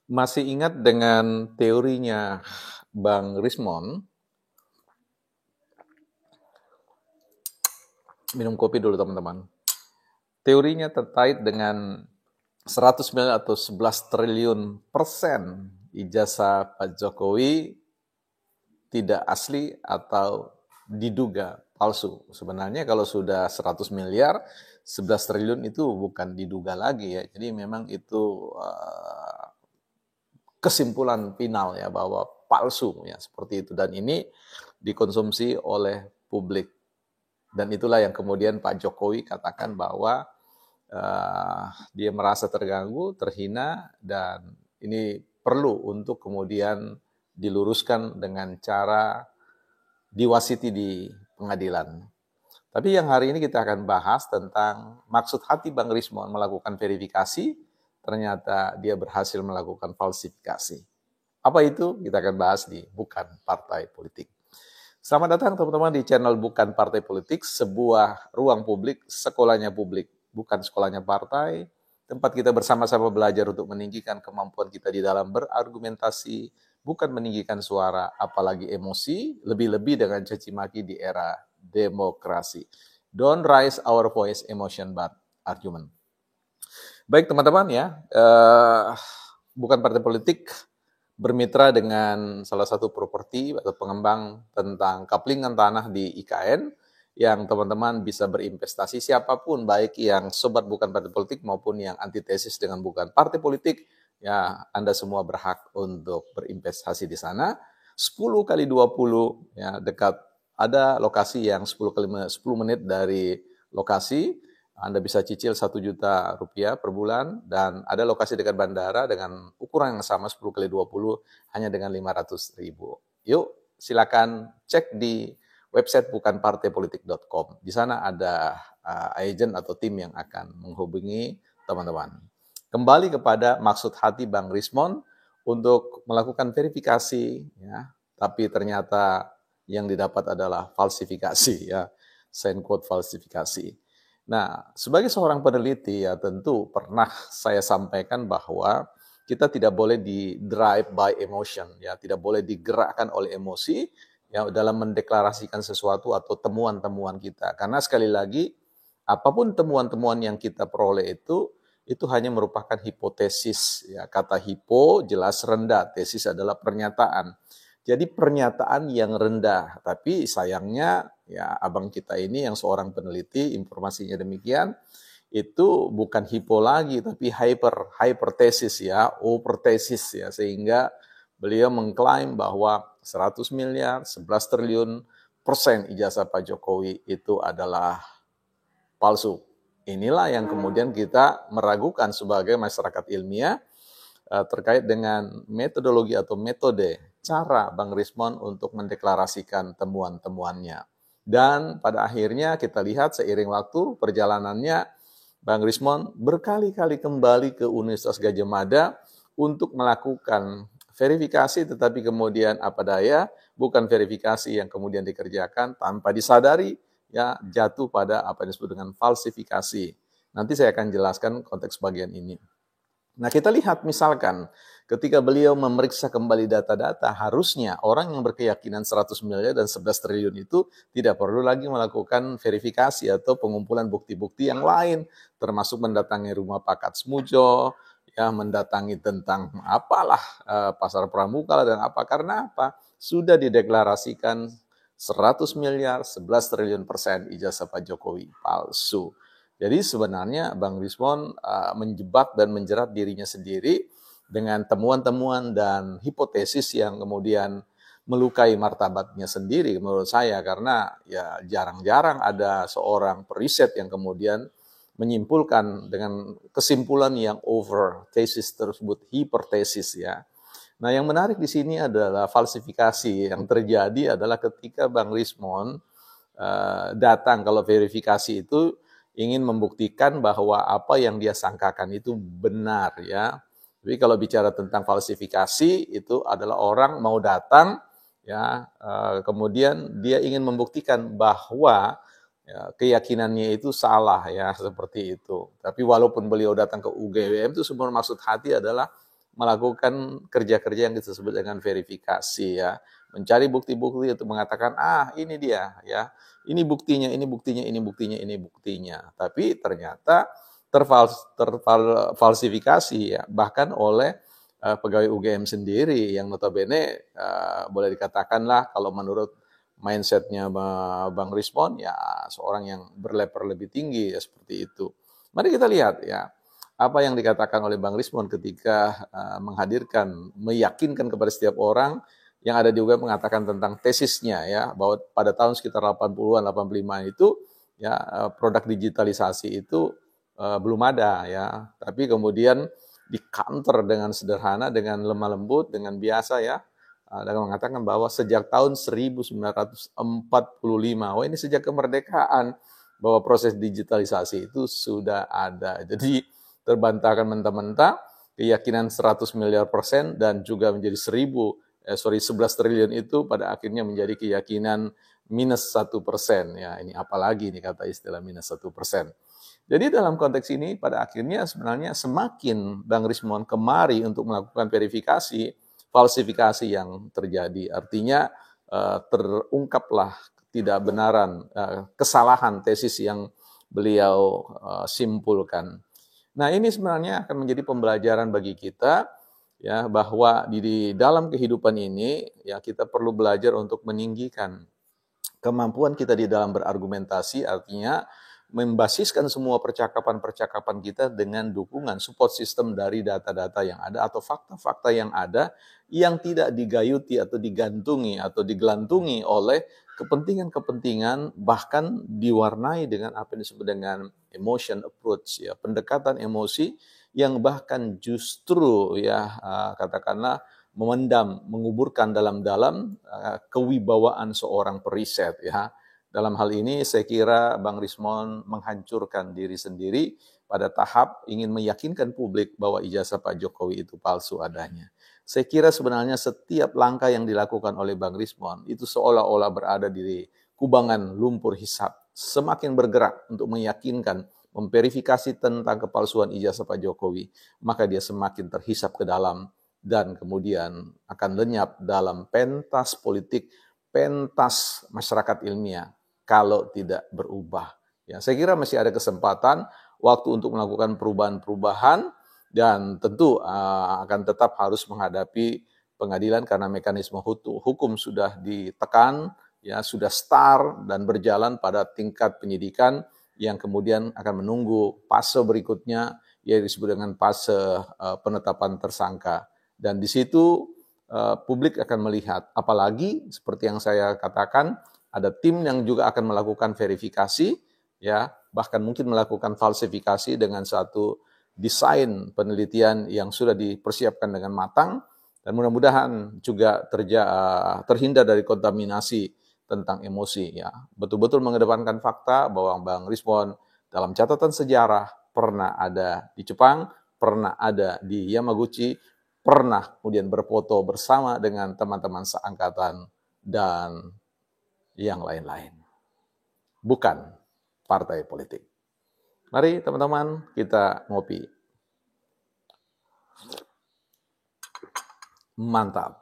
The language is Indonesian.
Masih ingat dengan teorinya Bang Rismond? Minum kopi dulu teman-teman. Teorinya terkait dengan 100 miliar atau 11 triliun persen ijazah Pak Jokowi tidak asli atau diduga palsu. Sebenarnya kalau sudah 100 miliar, 11 triliun itu bukan diduga lagi ya. Jadi memang itu kesimpulan final ya bahwa palsu ya seperti itu, dan ini dikonsumsi oleh publik, dan itulah yang kemudian Pak Jokowi katakan bahwa dia merasa terganggu, terhina, dan ini perlu untuk kemudian diluruskan dengan cara diwasiti di pengadilan. Tapi yang hari ini kita akan bahas tentang maksud hati Bang Rismond melakukan verifikasi, ternyata dia berhasil melakukan falsifikasi. Apa itu? Kita akan bahas di Bukan Partai Politik. Selamat datang teman-teman di channel Bukan Partai Politik, sebuah ruang publik, sekolahnya publik, bukan sekolahnya partai, tempat kita bersama-sama belajar untuk meninggikan kemampuan kita di dalam berargumentasi, bukan meninggikan suara, apalagi emosi, lebih-lebih dengan caci maki di era demokrasi. Don't raise our voice, emotion, but argument. Baik teman-teman ya, Bukan Partai Politik bermitra dengan salah satu properti atau pengembang tentang kaplingan tanah di IKN, yang teman-teman bisa berinvestasi, siapapun, baik yang sobat Bukan Partai Politik maupun yang antitesis dengan Bukan Partai Politik, ya Anda semua berhak untuk berinvestasi di sana. 10 kali 20 ya, dekat, ada lokasi yang 10 menit dari lokasi. Anda bisa cicil 1 juta rupiah per bulan, dan ada lokasi dekat bandara dengan ukuran yang sama 10 kali 20 hanya dengan 500.000. Yuk silakan cek di website bukanpartaipolitik.com. Di sana ada agent atau tim yang akan menghubungi teman-teman. Kembali kepada maksud hati Bang Rismond untuk melakukan verifikasi ya, tapi ternyata yang didapat adalah falsifikasi ya, sign code falsifikasi. Nah, sebagai seorang peneliti ya tentu pernah saya sampaikan bahwa kita tidak boleh di drive by emotion ya, tidak boleh digerakkan oleh emosi ya dalam mendeklarasikan sesuatu atau temuan-temuan kita. Karena sekali lagi, apapun temuan-temuan yang kita peroleh itu hanya merupakan hipotesis ya. Kata hipo jelas rendah, tesis adalah pernyataan. Jadi pernyataan yang rendah, tapi sayangnya ya abang kita ini yang seorang peneliti, informasinya demikian, itu bukan hipo lagi tapi hypertesis ya, overtesis ya, sehingga beliau mengklaim bahwa 100 miliar, 11 triliun persen ijazah Pak Jokowi itu adalah palsu. Inilah yang kemudian kita meragukan sebagai masyarakat ilmiah terkait dengan metodologi atau metode cara Bang Rismond untuk mendeklarasikan temuan-temuannya. Dan pada akhirnya kita lihat seiring waktu perjalanannya, Bang Rismond berkali-kali kembali ke Universitas Gadjah Mada untuk melakukan verifikasi, tetapi kemudian apa daya, bukan verifikasi yang kemudian dikerjakan tanpa disadari, ya jatuh pada apa yang disebut dengan falsifikasi. Nanti saya akan jelaskan konteks bagian ini. Nah, kita lihat misalkan ketika beliau memeriksa kembali data-data, harusnya orang yang berkeyakinan 100 miliar dan 11 triliun itu tidak perlu lagi melakukan verifikasi atau pengumpulan bukti-bukti yang lain, termasuk mendatangi rumah Pak Katsmujo, ya mendatangi tentang apalah pasar pramuka dan apa, karena apa? Sudah dideklarasikan 100 miliar, 11 triliun persen ijazah Pak Jokowi palsu. Jadi sebenarnya Bang Rismond menjebak dan menjerat dirinya sendiri dengan temuan-temuan dan hipotesis yang kemudian melukai martabatnya sendiri menurut saya, karena ya jarang-jarang ada seorang periset yang kemudian menyimpulkan dengan kesimpulan yang over tesis tersebut, hipertesis ya. Nah, yang menarik di sini adalah falsifikasi yang terjadi adalah ketika Bang Rismond datang, kalau verifikasi itu ingin membuktikan bahwa apa yang dia sangkakan itu benar ya. Tapi kalau bicara tentang falsifikasi itu adalah orang mau datang ya, kemudian dia ingin membuktikan bahwa ya, keyakinannya itu salah ya, seperti itu. Tapi walaupun beliau datang ke UGM itu semua maksud hati adalah melakukan kerja-kerja yang kita sebut dengan verifikasi ya, mencari bukti-bukti untuk mengatakan ini dia ya, ini buktinya, ini buktinya, ini buktinya, ini buktinya. Tapi ternyata terfalsifikasi ya, bahkan oleh pegawai UGM sendiri yang notabene boleh dikatakanlah kalau menurut mindsetnya Bang Rismon ya seorang yang berlevel lebih tinggi ya seperti itu. Mari kita lihat ya apa yang dikatakan oleh Bang Rismon ketika menghadirkan, meyakinkan kepada setiap orang yang ada di UGM mengatakan tentang tesisnya ya bahwa pada tahun sekitar 80-an 85 itu ya produk digitalisasi itu belum ada ya, tapi kemudian di counter dengan sederhana, dengan lemah lembut, dengan biasa ya, dengan mengatakan bahwa sejak tahun 1945, wah ini sejak kemerdekaan, bahwa proses digitalisasi itu sudah ada. Jadi terbantahkan mentah-mentah, keyakinan 100 miliar persen dan juga menjadi 11 triliun itu pada akhirnya menjadi keyakinan minus 1%. Ya, ini apalagi nih kata istilah minus 1%. Jadi dalam konteks ini pada akhirnya sebenarnya semakin Bang Rismon kemari untuk melakukan verifikasi, falsifikasi yang terjadi. Artinya terungkaplah tidak benaran, kesalahan tesis yang beliau simpulkan. Nah ini sebenarnya akan menjadi pembelajaran bagi kita ya bahwa di dalam kehidupan ini ya kita perlu belajar untuk meninggikan kemampuan kita di dalam berargumentasi, artinya membasiskan semua percakapan-percakapan kita dengan dukungan support system dari data-data yang ada atau fakta-fakta yang ada yang tidak digayuti atau digantungi atau digelantungi oleh kepentingan-kepentingan, bahkan diwarnai dengan apa yang disebut dengan emotion approach ya, pendekatan emosi yang bahkan justru ya katakanlah memendam, menguburkan dalam-dalam kewibawaan seorang periset ya. Dalam hal ini saya kira Bang Rismon menghancurkan diri sendiri pada tahap ingin meyakinkan publik bahwa ijazah Pak Jokowi itu palsu adanya. Saya kira sebenarnya setiap langkah yang dilakukan oleh Bang Rismon itu seolah-olah berada di kubangan lumpur hisab. Semakin bergerak untuk meyakinkan, memverifikasi tentang kepalsuan ijazah Pak Jokowi, maka dia semakin terhisap ke dalam dan kemudian akan lenyap dalam pentas politik, pentas masyarakat ilmiah kalau tidak berubah. Ya, saya kira masih ada kesempatan waktu untuk melakukan perubahan-perubahan dan tentu akan tetap harus menghadapi pengadilan karena mekanisme hukum sudah ditekan, ya sudah start dan berjalan pada tingkat penyidikan yang kemudian akan menunggu fase berikutnya yaitu disebut dengan fase penetapan tersangka. Dan di situ publik akan melihat, apalagi seperti yang saya katakan, ada tim yang juga akan melakukan verifikasi, ya bahkan mungkin melakukan falsifikasi dengan satu desain penelitian yang sudah dipersiapkan dengan matang, dan mudah-mudahan juga terhindar dari kontaminasi tentang emosi. Ya, betul-betul mengedepankan fakta bahwa Bang Rismon dalam catatan sejarah pernah ada di Jepang, pernah ada di Yamaguchi, pernah kemudian berfoto bersama dengan teman-teman seangkatan dan yang lain-lain. Bukan partai politik. Mari teman-teman kita ngopi. Mantap.